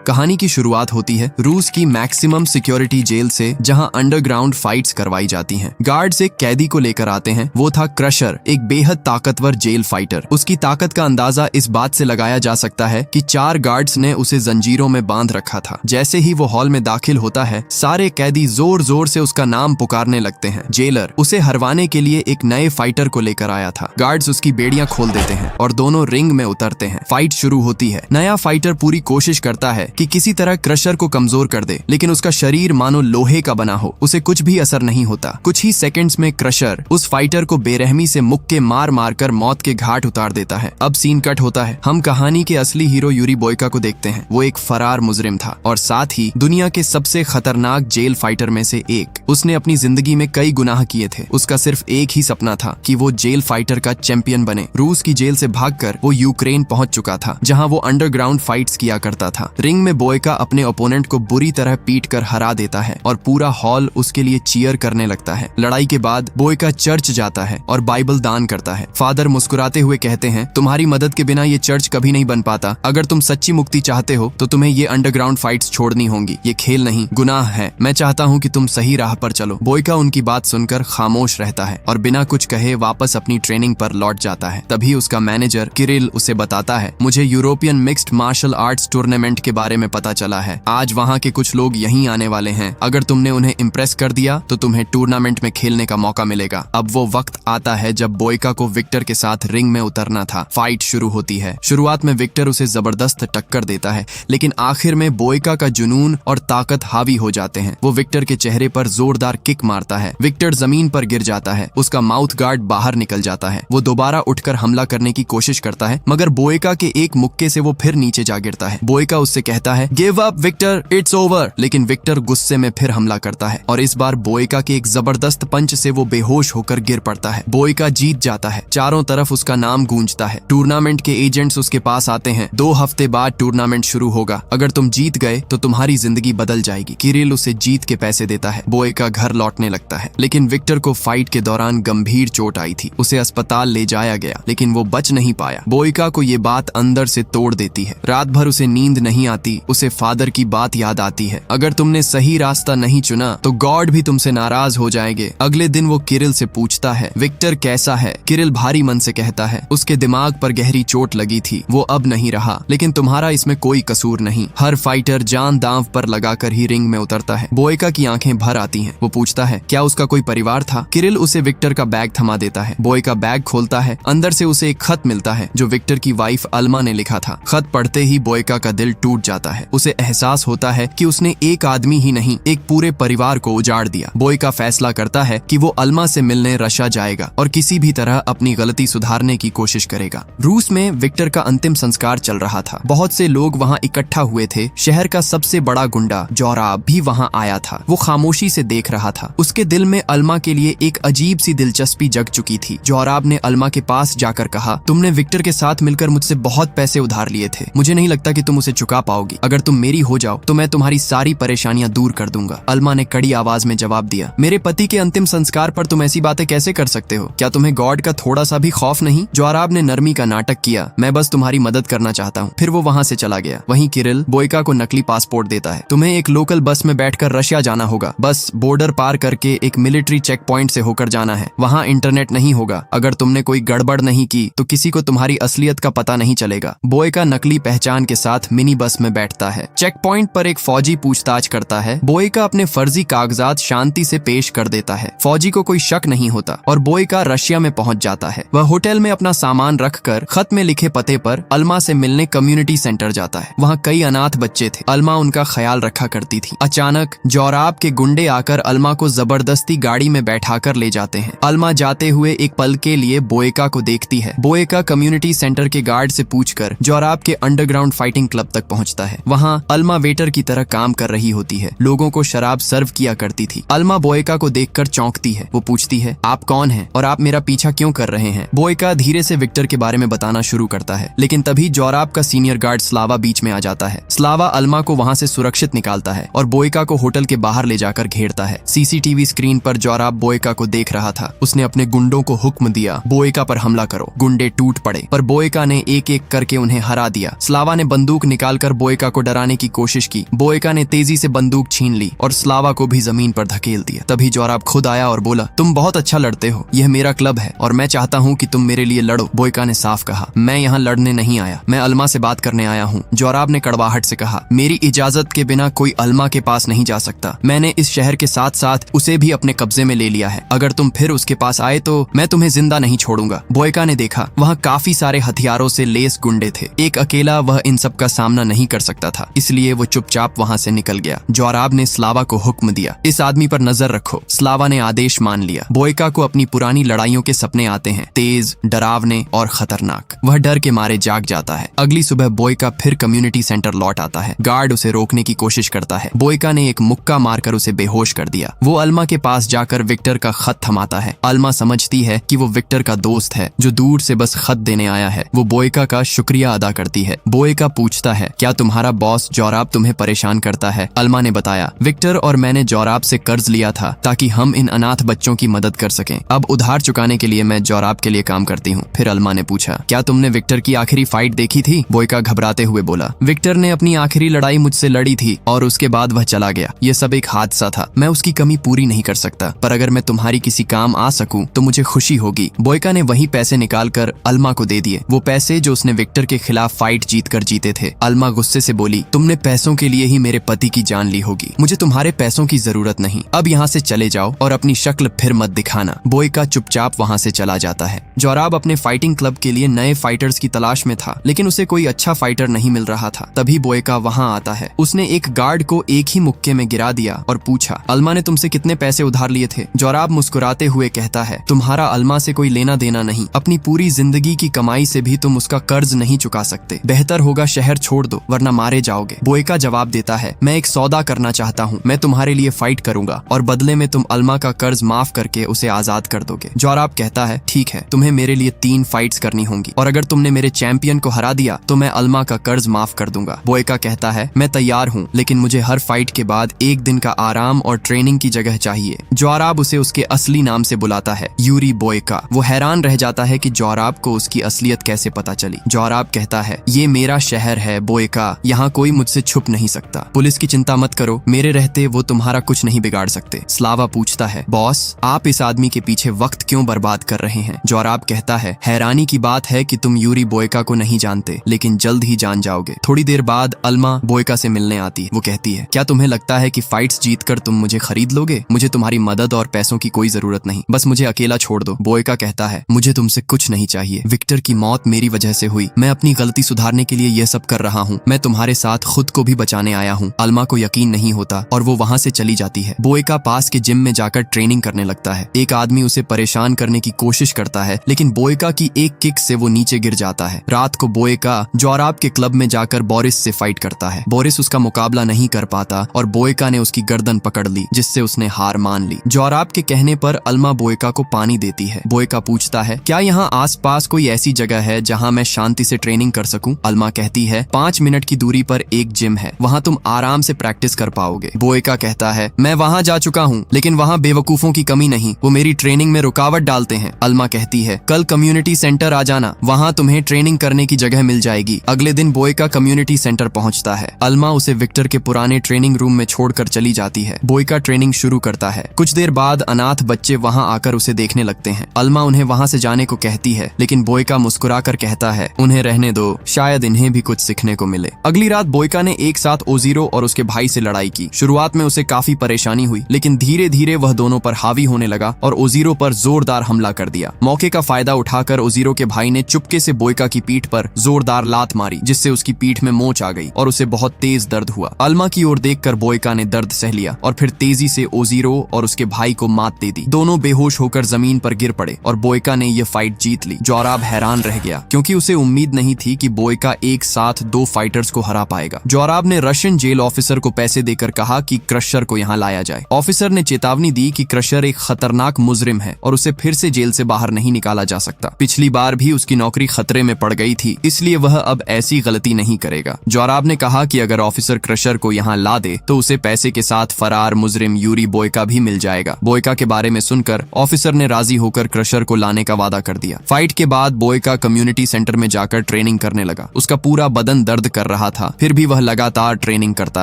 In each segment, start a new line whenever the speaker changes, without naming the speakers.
कहानी की शुरुआत होती है रूस की मैक्सिमम सिक्योरिटी जेल से, जहां अंडरग्राउंड फाइट्स करवाई जाती हैं। गार्ड्स एक कैदी को लेकर आते हैं। वो था क्रशर, एक बेहद ताकतवर जेल फाइटर। उसकी ताकत का अंदाजा इस बात से लगाया जा सकता है कि 4 गार्ड्स ने उसे जंजीरों में बांध रखा था। जैसे ही वो हॉल में दाखिल होता है, सारे कैदी जोर जोर से उसका नाम पुकारने लगते हैं। जेलर उसे हरवाने के लिए एक नए फाइटर को लेकर आया था। गार्ड्स उसकी बेड़ियां खोल देते हैं और दोनों रिंग में उतरते हैं। फाइट शुरू होती है। नया फाइटर पूरी कोशिश करता है कि किसी तरह क्रशर को कमजोर कर दे, लेकिन उसका शरीर मानो लोहे का बना हो। उसे कुछ भी असर नहीं होता। कुछ ही सेकंड्स में क्रशर उस फाइटर को बेरहमी से मुक्के मार मार कर मौत के घाट उतार देता है। अब सीन कट होता है। हम कहानी के असली हीरो यूरी बोयका को देखते हैं। वो एक फरार मुजरिम था और साथ ही दुनिया के सबसे खतरनाक जेल फाइटर में से एक। उसने अपनी जिंदगी में कई गुनाह किए थे। उसका सिर्फ एक ही सपना था कि वो जेल फाइटर का चैंपियन बने। रूस की जेल से भागकर वो यूक्रेन पहुंच चुका था, जहां वो अंडरग्राउंड फाइट्स किया करता था। रिंग में बोयका अपने ओपोनेंट को बुरी तरह पीट कर हरा देता है और पूरा हॉल उसके लिए चीयर करने लगता है। लड़ाई के बाद बोयका चर्च जाता है और बाइबल दान करता है। फादर मुस्कुराते हुए कहते हैं, तुम्हारी मदद के बिना ये चर्च कभी नहीं बन पाता। अगर तुम सच्ची मुक्ति चाहते हो तो तुम्हें ये अंडरग्राउंड फाइट्स छोड़नी होंगी। ये खेल नहीं, गुनाह है। मैं चाहता हूँ कि तुम सही राह पर चलो। बोयका उनकी बात सुनकर खामोश रहता है और बिना कुछ कहे वापस अपनी ट्रेनिंग पर लौट जाता है। तभी उसका मैनेजर किरिल उसे बताता है, मुझे European mixed martial arts tournament के बारे में पता चला है। आज वहाँ के कुछ लोग यहीं आने वाले हैं। अगर तुमने उन्हें इम्प्रेस कर दिया तो तुम्हें टूर्नामेंट में खेलने का मौका मिलेगा। अब वो वक्त आता है जब बोयका को विक्टर के साथ रिंग में उतरना था। फाइट शुरू होती है। शुरुआत में विक्टर उसे जबरदस्त टक्कर देता है, लेकिन आखिर में बोयका का जुनून और ताकत हावी हो जाते हैं। वो विक्टर के चेहरे पर जोरदार किक मारता है। विक्टर जमीन पर गिर जाता है। उसका माउथ गार्ड बाहर निकल जाता है। वो दोबारा उठकर हमला करने की कोशिश करता है, मगर बोयका के एक मुक्के से वो फिर नीचे जा गिरता है। बोयका उससे कहता है, give up Victor, it's over. लेकिन विक्टर गुस्से में फिर हमला करता है और इस बार बोयका के एक जबरदस्त पंच से वो बेहोश होकर गिर पड़ता है। बोयका जीत जाता है। चारों तरफ उसका नाम गूंजता है। टूर्नामेंट के एजेंट्स उसके पास आते हैं। 2 हफ्ते बाद टूर्नामेंट शुरू होगा। अगर तुम जीत गए तो तुम्हारी जिंदगी बदल जाएगी। किरिल उसे जीत के पैसे देता है। बोयका घर लौटने लगता है, लेकिन विक्टर को फाइट के दौरान गंभीर चोट आई थी। उसे अस्पताल ले जाया गया, लेकिन वो बच नहीं पाया। बोयका को ये बात अंदर से तोड़ देती है। रात भर उसे नींद नहीं आती। उसे फादर की बात याद आती है, अगर तुमने सही रास्ता नहीं चुना तो गॉड भी तुमसे नाराज हो जाएंगे। अगले दिन वो किरिल से पूछता है, विक्टर कैसा है? किरिल भारी मन से कहता है, उसके दिमाग पर गहरी चोट लगी थी, वो अब नहीं रहा, लेकिन तुम्हारा इसमें कोई कसूर नहीं। हर फाइटर जान दांव पर लगाकर ही रिंग में उतरता है। बोयका की आंखें भर आती हैं। वो पूछता है, क्या उसका कोई परिवार था? किरिल उसे विक्टर का बैग थमा देता है। बोयका बैग खोलता है। अंदर से उसे एक खत मिलता है जो विक्टर की वाइफ अल्मा ने लिखा था। खत पढ़ते ही बोयका का दिल टूट जाता है। उसे एहसास होता है कि उसने एक आदमी ही नहीं, एक पूरे परिवार को उजाड़ दिया। बोयका फैसला करता है कि वो अल्मा से मिलने रशिया जाएगा और किसी भी तरह अपनी गलती सुधारने की कोशिश करेगा। रूस में विक्टर का अंतिम संस्कार चल रहा था। बहुत से लोग वहाँ इकट्ठा हुए थे। शहर का सबसे बड़ा गुंडा जोराब भी वहाँ आया था। वो खामोशी से देख रहा था। उसके दिल में अल्मा के लिए एक अजीब सी दिलचस्पी जग चुकी थी। जोराब ने अल्मा के पास जाकर कहा, तुमने विक्टर के साथ मिलकर मुझसे बहुत पैसे उधार लिए थे। मुझे नहीं लगता कि तुम उसे चुका पाओगी। अगर तुम मेरी हो जाओ तो मैं तुम्हारी सारी परेशानियां दूर कर दूंगा। अल्मा ने कड़ी आवाज में जवाब दिया, मेरे पति के अंतिम संस्कार पर तुम ऐसी बातें कैसे कर सकते हो? क्या तुम्हें गॉड का थोड़ा सा भी खौफ नहीं? जोराब ने नरमी का नाटक किया, मैं बस तुम्हारी मदद करना चाहता हूँ। फिर वो वहाँ से चला गया। वहीं किरिल बोयका को नकली पासपोर्ट देता है। तुम्हें एक लोकल बस में बैठकर रशिया जाना होगा। बस बॉर्डर पार करके एक मिलिट्री चेक पॉइंट से होकर जाना है। वहाँ इंटरनेट नहीं होगा। अगर तुमने कोई गड़बड़ नहीं की तो किसी को तुम्हारी असलियत का पता नहीं चलेगा। बोयका नकली पहचान के साथ मिनी बस में बैठता है। चेक पॉइंट पर एक फौजी पूछताछ करता है। बोयका अपने फर्जी कागजात शांति से पेश कर देता है। फौजी को कोई शक नहीं होता और बोयका रशिया में पहुंच जाता है। वह होटल में अपना सामान रखकर खत में लिखे पते पर अल्मा से मिलने कम्युनिटी सेंटर जाता है। वहाँ कई अनाथ बच्चे थे। अल्मा उनका ख्याल रखा करती थी। अचानक जोराब के गुंडे आकर अल्मा को जबरदस्ती गाड़ी में बैठाकर ले जाते हैं। अल्मा जाते हुए एक पल के लिए बोयका को देखती है। बोयका कम्युनिटी सेंटर के गार्ड से पूछकर जोराब के अंडरग्राउंड फाइटिंग क्लब तक पहुंचता है। वहाँ अल्मा वेटर की तरह काम कर रही होती है। लोगों को शराब सर्व किया करती थी। अल्मा बोयका को देखकर चौंकती है। वो पूछती है, आप कौन हैं और आप मेरा पीछा क्यों कर रहे हैं? बोयका धीरे से विक्टर के बारे में बताना शुरू करता है, लेकिन तभी जोराब का सीनियर गार्ड स्लावा बीच में आ जाता है। स्लावा अल्मा को वहाँ से सुरक्षित निकालता है और बोयका को होटल के बाहर ले जाकर घेरता है। सीसीटीवी स्क्रीन पर जोराब बोयका को देख रहा था। उसने अपने गुंडों को हुक्म दिया, बोयका पर हमला करो। गुंडे टूट पड़े, पर बोयका ने एक एक करके उन्हें हरा दिया। स्लावा ने बंदूक निकालकर बोयका बोयका को डराने की कोशिश की। बोयका ने तेजी से बंदूक छीन ली और स्लावा को भी जमीन पर धकेल दिया। तभी जोराब खुद आया और बोला, तुम बहुत अच्छा लड़ते हो, यह मेरा क्लब है और मैं चाहता हूँ कि तुम मेरे लिए लड़ो। बोयका ने साफ कहा, मैं यहाँ लड़ने नहीं आया, मैं अल्मा से बात करने आया हूँ। जोराब ने कड़वाहट से कहा, मेरी इजाजत के बिना कोई अल्मा के पास नहीं जा सकता। मैंने इस शहर के साथ साथ उसे भी अपने कब्जे में ले लिया है। अगर तुम फिर उसके पास आए तो मैं तुम्हें जिंदा नहीं छोड़ूंगा। बोयका ने देखा वहाँ काफी सारे हथियारों से लेस गुंडे थे। एक अकेला वह इन सब का सामना नहीं कर सकता था, इसलिए वो चुपचाप वहाँ से निकल गया। जोराब ने स्लावा को हुक्म दिया, इस आदमी पर नजर रखो। स्लावा ने आदेश मान लिया। बोयका को अपनी पुरानी लड़ाइयों के सपने आते हैं, तेज, डरावने और खतरनाक। वह डर के मारे जाग जाता है। अगली सुबह बोयका फिर कम्युनिटी सेंटर लौट आता है। गार्ड उसे रोकने की कोशिश करता है। बोयका ने एक मुक्का मारकर उसे बेहोश कर दिया। वो अल्मा के पास जाकर विक्टर का खत थमाता है। अल्मा समझती है कि वो विक्टर का दोस्त है जो दूर से बस खत देने आया है। वो बोयका का शुक्रिया अदा करती है। बोयका पूछता है, क्या तुम्हारा बॉस जोराब तुम्हें परेशान करता है? अल्मा ने बताया, विक्टर और मैंने जोराब से कर्ज लिया था ताकि हम इन अनाथ बच्चों की मदद कर सकें। अब उधार चुकाने के लिए मैं जोराब के लिए काम करती हूँ। फिर अल्मा ने पूछा, क्या तुमने विक्टर की आखिरी फाइट देखी थी? बोयका घबराते हुए बोला, विक्टर ने अपनी आखिरी लड़ाई मुझसे लड़ी थी और उसके बाद वह चला गया। ये सब एक हादसा था। मैं उसकी कमी पूरी नहीं कर सकता, पर अगर मैं तुम्हारी किसी काम आ सकूं तो मुझे खुशी होगी। बोयका ने वही पैसे निकालकर अल्मा को दे दिए, वो पैसे जो उसने विक्टर के खिलाफ फाइट जीतकर जीते थे। अल्मा गुस्से से बोली, तुमने पैसों के लिए ही मेरे पति की जान ली होगी। मुझे तुम्हारे पैसों की जरूरत नहीं। अब यहाँ से चले जाओ और अपनी शक्ल फिर मत दिखाना। बोयका चुपचाप वहाँ से चला जाता है। जोराब अपने फाइटिंग क्लब के लिए नए फाइटर्स की तलाश में था, लेकिन उसे कोई अच्छा फाइटर नहीं मिल रहा था। तभी बोयका वहाँ आता है। उसने एक गार्ड को एक ही मुक्के में गिरा दिया और पूछा, अल्मा ने तुमसे कितने पैसे उधार लिए थे? जोराब मुस्कुराते हुए कहता है, तुम्हारा अल्मा से कोई लेना देना नहीं। अपनी पूरी जिंदगी की कमाई से भी तुम उसका कर्ज नहीं चुका सकते। बेहतर होगा शहर छोड़ दो, वरना मारे जाओगे। बोयका जवाब देता है, मैं एक सौदा करना चाहता हूँ। मैं तुम्हारे लिए फाइट करूंगा और बदले में तुम अल्मा का कर्ज माफ करके उसे आजाद कर दोगे। जोराब कहता है, ठीक है, तुम्हें मेरे लिए 3 फाइट्स करनी होंगी और अगर तुमने मेरे चैंपियन को हरा दिया तो मैं अल्मा का कर्ज माफ कर दूंगा। बोयका कहता है, मैं तैयार हूँ, लेकिन मुझे हर फाइट के बाद 1 दिन का आराम और ट्रेनिंग की जगह चाहिए। जोराब उसे उसके असली नाम से बुलाता है, यूरी बोयका। वो हैरान रह जाता है कि जोराब को उसकी असलियत कैसे पता चली। जोराब कहता है, ये मेरा शहर है बोयका, यहाँ कोई मुझसे छुप नहीं सकता। पुलिस की चिंता मत करो, मेरे रहते वो तुम्हारा कुछ नहीं बिगाड़ सकते। स्लावा पूछता है, बॉस आप इस आदमी के पीछे वक्त क्यों बर्बाद कर रहे हैं? जोराब कहता है, हैरानी की बात है कि तुम यूरी बोयका को नहीं जानते, लेकिन जल्द ही जान जाओगे। थोड़ी देर बाद अल्मा बोयका से मिलने आती है। वो कहती है, क्या तुम्हें लगता है कि फाइट्स जीतकर तुम मुझे खरीद लोगे? मुझे तुम्हारी मदद और पैसों की कोई जरूरत नहीं, बस मुझे अकेला छोड़ दो। बोयका कहता है, मुझे तुमसे कुछ नहीं चाहिए। विक्टर की मौत मेरी वजह से हुई। मैं अपनी गलती सुधारने के लिए यह सब कर रहा हूँ। मैं तुम्हारे साथ खुद को भी बचाने आया हूँ। अल्मा को यकीन नहीं होता और वो वहाँ से चली जाती है। बोयका पास के जिम में जाकर ट्रेनिंग करने लगता है। एक आदमी उसे परेशान करने की कोशिश करता है, लेकिन बोयका की एक किक से वो नीचे गिर जाता है। रात को बोयका जोराब के क्लब में जाकर बोरिस से फाइट करता है। बोरिस उसका मुकाबला नहीं कर पाता और बोयका ने उसकी गर्दन पकड़ ली, जिससे उसने हार मान ली। जोराब के कहने पर अल्मा बोयका को पानी देती है। बोयका पूछता है, क्या यहाँ आसपास कोई ऐसी जगह है जहाँ मैं शांति से ट्रेनिंग कर सकूं? अल्मा कहती है, 5 मिनट की दूरी पर एक जिम है, वहाँ तुम आराम से प्रैक्टिस कर पाओगे। बोयका कहता है, मैं वहाँ जा चुका हूँ, लेकिन वहाँ बेवकूफों की कमी नहीं, वो मेरी ट्रेनिंग में रुकावट डालते हैं। अल्मा कहती है, कल कम्युनिटी सेंटर आ जाना, वहाँ तुम्हें ट्रेनिंग करने की जगह मिल जाएगी। अगले दिन बोयका कम्युनिटी सेंटर पहुँचता है। अल्मा उसे विक्टर के पुराने ट्रेनिंग रूम में छोड़कर चली जाती है। बोयका ट्रेनिंग शुरू करता है। कुछ देर बाद अनाथ बच्चे वहाँ आकर उसे देखने लगते हैं। अल्मा उन्हें वहाँ से जाने को कहती है, लेकिन बोयका मुस्कुराकर कहता है, उन्हें रहने दो, शायद इन्हें भी कुछ सीखने को मिले। अगली रात बोयका ने एक साथ ओजीरो और उसके भाई से लड़ाई की। शुरुआत में उसे काफी परेशानी हुई, लेकिन धीरे धीरे वह दोनों पर हावी होने लगा और ओजीरो पर जोरदार हमला कर दिया। मौके का फायदा उठाकर ओजीरो के भाई ने चुपके से बोयका की पीठ पर जोरदार लात मारी, जिससे उसकी पीठ में मोच आ गई और उसे बहुत तेज दर्द हुआ। अल्मा की ओर देखकर बोयका ने दर्द सह लिया और फिर तेजी से ओजीरो और उसके भाई को मात दे दी। दोनों बेहोश होकर जमीन पर गिर पड़े और बोयका ने यह फाइट जीत ली। जोराब हैरान रह गया, क्योंकि उसे उम्मीद नहीं थी कि बोयका एक साथ 2 फाइटर्स को हरा पाएगा। जोराब ने रशियन जेल ऑफिसर को पैसे देकर कहा कि क्रशर को यहाँ लाया जाए। ऑफिसर ने चेतावनी दी कि क्रशर एक खतरनाक मुजरिम है और उसे फिर से जेल से बाहर नहीं निकाला जा सकता। पिछली बार भी उसकी नौकरी खतरे में पड़ गई थी, इसलिए वह अब ऐसी गलती नहीं करेगा। जोराब ने कहा कि अगर ऑफिसर क्रशर को यहाँ ला दे तो उसे पैसे के साथ फरार मुजरिम यूरी बोयका भी मिल जाएगा। बोयका के बारे में सुनकर ऑफिसर ने राजी होकर क्रशर को लाने का वादा कर दिया। फाइट के बाद बोयका कम्युनिटी सेंटर में जाकर ट्रेनिंग करने लगा। उसका पूरा बदन दर्द कर रहा रहा था, फिर भी वह लगातार ट्रेनिंग करता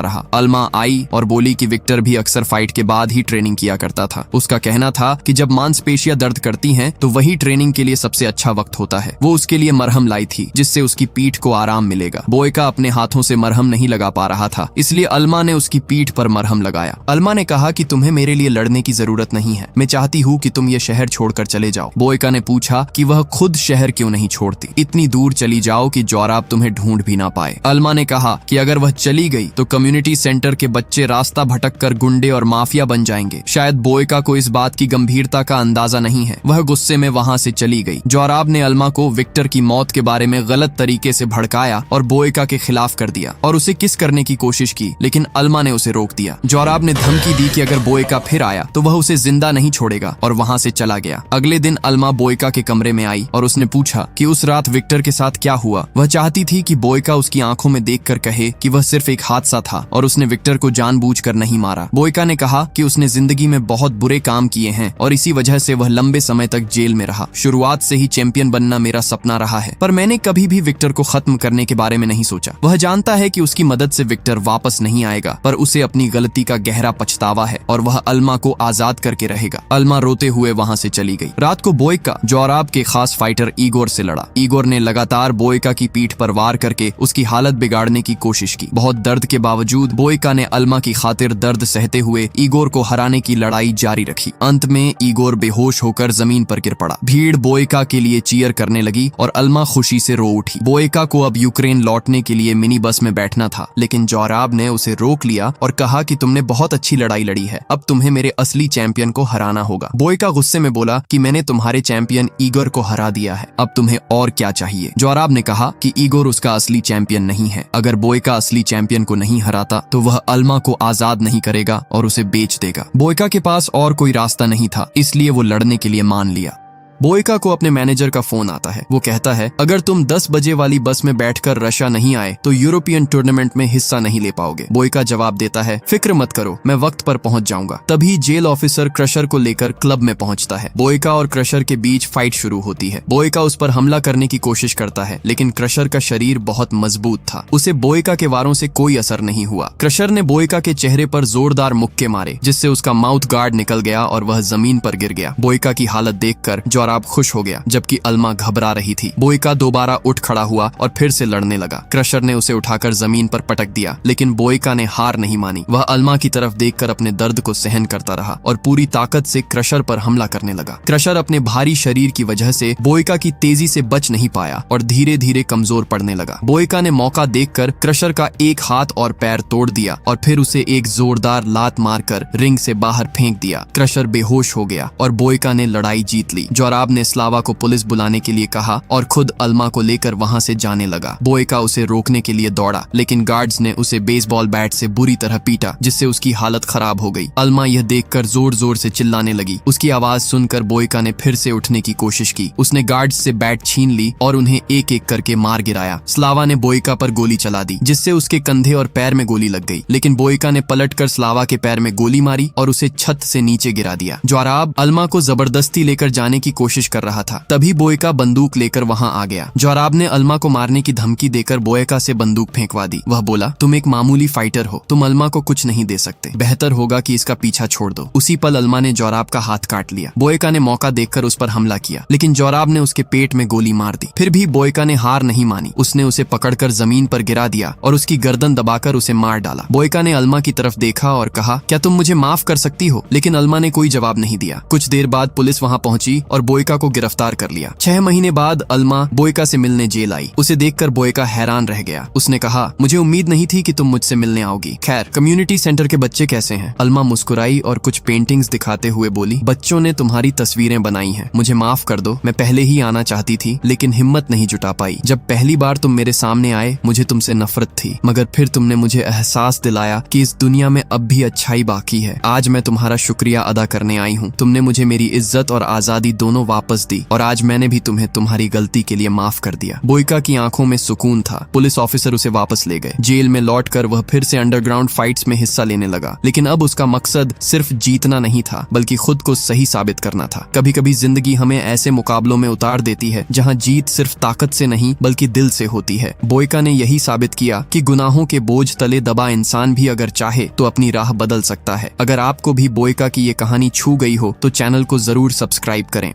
रहा। अल्मा आई और बोली कि विक्टर भी अक्सर फाइट के बाद ही ट्रेनिंग किया करता था। उसका कहना था कि जब मांसपेशियां दर्द करती हैं तो वही ट्रेनिंग के लिए सबसे अच्छा वक्त होता है। वो उसके लिए मरहम लाई थी जिससे उसकी पीठ को आराम मिलेगा। बोयका अपने हाथों से मरहम नहीं लगा पा रहा था, इसलिए अल्मा ने उसकी पीठ पर मरहम लगाया। अल्मा ने कहा कि तुम्हें मेरे लिए लड़ने की जरूरत नहीं है, मैं चाहती हूँ कि तुम ये शहर छोड़कर चले जाओ। बोयका ने पूछा कि वह खुद शहर क्यों नहीं छोड़ती, इतनी दूर चली जाओ कि जोराब तुम्हें ढूंढ भी ना पाए। अल्मा ने कहा कि अगर वह चली गई तो कम्युनिटी सेंटर के बच्चे रास्ता भटक कर गुंडे और माफिया बन जाएंगे। शायद बोयका को इस बात की गंभीरता का अंदाजा नहीं है। वह गुस्से में वहां से चली गई। जोराब ने अल्मा को विक्टर की मौत के बारे में गलत तरीके से भड़काया और बोयका के खिलाफ कर दिया और उसे किस करने की कोशिश की, लेकिन अल्मा ने उसे रोक दिया। जोराब ने धमकी दी कि अगर बोयका फिर आया तो वह उसे जिंदा नहीं छोड़ेगा और वहां से चला गया। अगले दिन अल्मा बोयका के कमरे में आई और उसने पूछा कि उस रात विक्टर के साथ क्या हुआ। वह चाहती थी कि बोयका उसकी आंखों में देखकर कहे कि वह सिर्फ एक हादसा था और उसने विक्टर को जानबूझकर नहीं मारा। बोयका ने कहा कि उसने जिंदगी में बहुत बुरे काम किए हैं और इसी वजह से वह लंबे समय तक जेल में रहा। शुरुआत से ही चैंपियन बनना मेरा सपना रहा है, पर मैंने कभी भी विक्टर को खत्म करने के बारे में नहीं सोचा। वह जानता है कि उसकी मदद से विक्टर वापस नहीं आएगा, पर उसे अपनी गलती का गहरा पछतावा है और वह अल्मा को आजाद करके रहेगा। अल्मा रोते हुए वहां से चली गई। रात को बोयका जोराब के खास फाइटर ईगोर से लड़ा। ईगोर ने लगातार बोयका की पीठ पर वार करके उसकी हालत बिगाड़ने की कोशिश की। बहुत दर्द के बावजूद बोयका ने अल्मा की खातिर दर्द सहते हुए ईगोर को हराने की लड़ाई जारी रखी। अंत में ईगोर बेहोश होकर जमीन पर गिर पड़ा। भीड़ बोयका के लिए चीयर करने लगी और अल्मा खुशी से रो उठी। बोयका को अब यूक्रेन लौटने के लिए मिनी बस में बैठना था, लेकिन जोराब ने उसे रोक लिया और कहा कि तुमने बहुत अच्छी लड़ाई लड़ी है, अब तुम्हें मेरे असली चैंपियन को हराना होगा। बोयका गुस्से में बोला कि मैंने तुम्हारे चैंपियन ईगोर को हरा दिया है, अब तुम्हें और क्या चाहिए। जोराब ने कहा कि ईगोर उसका असली चैंपियन नहीं है। अगर बोयका असली चैंपियन को नहीं हराता तो वह अल्मा को आजाद नहीं करेगा और उसे बेच देगा। बोयका के पास और कोई रास्ता नहीं था, इसलिए वो लड़ने के लिए मान लिया। बोयका को अपने मैनेजर का फोन आता है। वो कहता है, अगर तुम 10 बजे वाली बस में बैठकर रशिया नहीं आए तो यूरोपियन टूर्नामेंट में हिस्सा नहीं ले पाओगे। बोयका जवाब देता है, फिक्र मत करो, मैं वक्त पर पहुंच जाऊंगा। तभी जेल ऑफिसर क्रशर को लेकर क्लब में पहुंचता है। बोयका और क्रशर के बीच फाइट शुरू होती है। बोयका उस पर हमला करने की कोशिश करता है, लेकिन क्रशर का शरीर बहुत मजबूत था। उसे बोयका के वारों से कोई असर नहीं हुआ। क्रशर ने बोयका के चेहरे पर जोरदार मुक्के मारे, जिससे उसका माउथ गार्ड निकल गया और वह जमीन पर गिर गया। बोयका की हालत देखकर जोराब खुश हो गया, जबकि अल्मा घबरा रही थी। बोयका दोबारा उठ खड़ा हुआ और फिर से लड़ने लगा। क्रशर ने उसे उठाकर जमीन पर पटक दिया, लेकिन बोयका ने हार नहीं मानी। वह अल्मा की तरफ देखकर अपने दर्द को सहन करता रहा और पूरी ताकत से क्रशर पर हमला करने लगा। क्रशर अपने भारी शरीर की वजह से बोयका की तेजी से बच नहीं पाया और धीरे धीरे कमजोर पड़ने लगा। बोयका ने मौका देखकर क्रशर का एक हाथ और पैर तोड़ दिया और फिर उसे एक जोरदार लात मारकर रिंग से बाहर फेंक दिया। क्रशर बेहोश हो गया और बोयका ने लड़ाई जीत ली। जोराब ने स्लावा को पुलिस बुलाने के लिए कहा और खुद अल्मा को लेकर वहां से जाने लगा। बोयका उसे रोकने के लिए दौड़ा, लेकिन गार्ड्स ने उसे बेसबॉल बैट से बुरी तरह पीटा, जिससे उसकी हालत खराब हो गई। अल्मा यह देखकर जोर जोर से चिल्लाने लगी। उसकी आवाज सुनकर बोयका ने फिर से उठने की कोशिश की। उसने गार्ड्स से बैट छीन ली और उन्हें एक एक करके मार गिराया। स्लावा ने बोयका पर गोली चला दी, जिससे उसके कंधे और पैर में गोली लग गई, लेकिन बोयका ने पलटकर स्लावा के पैर में गोली मारी और उसे छत से नीचे गिरा दिया। जोराब अल्मा को जबरदस्ती लेकर जाने की कोशिश कर रहा था। तभी बोयका बंदूक लेकर वहां आ गया। जोराब ने अल्मा को मारने की धमकी देकर बोयका से बंदूक फेंकवा दी। वह बोला, तुम एक मामूली फाइटर हो, तुम अल्मा को कुछ नहीं दे सकते, बेहतर होगा कि इसका पीछा छोड़ दो। उसी पल अल्मा ने जोराब का हाथ काट लिया। बोयका ने मौका देखकर उस पर हमला किया, लेकिन जोराब ने उसके पेट में गोली मार दी। फिर भी बोयका ने हार नहीं मानी। उसने उसे पकड़कर जमीन पर गिरा दिया और उसकी गर्दन दबाकर उसे मार डाला। बोयका ने अल्मा की तरफ देखा और कहा, क्या तुम मुझे माफ कर सकती हो? लेकिन अल्मा ने कोई जवाब नहीं दिया। कुछ देर बाद पुलिस वहां पहुंची और बोयका को गिरफ्तार कर लिया। 6 महीने बाद अल्मा बोयका से मिलने जेल आई। उसे देखकर बोयका हैरान रह गया। उसने कहा, मुझे उम्मीद नहीं थी कि तुम मुझसे मिलने आओगी। खैर, कम्युनिटी सेंटर के बच्चे कैसे हैं? अल्मा मुस्कुराई और कुछ पेंटिंग्स दिखाते हुए बोली, बच्चों ने तुम्हारी तस्वीरें बनाई हैं। मुझे माफ कर दो, मैं पहले ही आना चाहती थी, लेकिन हिम्मत नहीं जुटा पाई। जब पहली बार तुम मेरे सामने आए, मुझे तुमसे नफरत थी, मगर फिर तुमने मुझे एहसास दिलाया कि इस दुनिया में अब भी अच्छाई बाकी है। आज मैं तुम्हारा शुक्रिया अदा करने आई हूँ। तुमने मुझे मेरी इज्जत और आजादी दोनों दोनों वापस दी और आज मैंने भी तुम्हें तुम्हारी गलती के लिए माफ कर दिया। बोइका की आंखों में सुकून था। पुलिस ऑफिसर उसे वापस ले गए। जेल में लौटकर वह फिर से अंडरग्राउंड फाइट्स में हिस्सा लेने लगा, लेकिन अब उसका मकसद सिर्फ जीतना नहीं था बल्कि खुद को सही साबित करना था। कभी कभी जिंदगी हमें ऐसे मुकाबलों में उतार देती है जहां जीत सिर्फ ताकत से नहीं बल्कि दिल से होती है। बोइका ने यही साबित किया कि गुनाहों के बोझ तले दबा इंसान भी अगर चाहे तो अपनी राह बदल सकता है। अगर आपको भी बोइका की ये कहानी छू गई हो तो चैनल को जरूर सब्सक्राइब करें।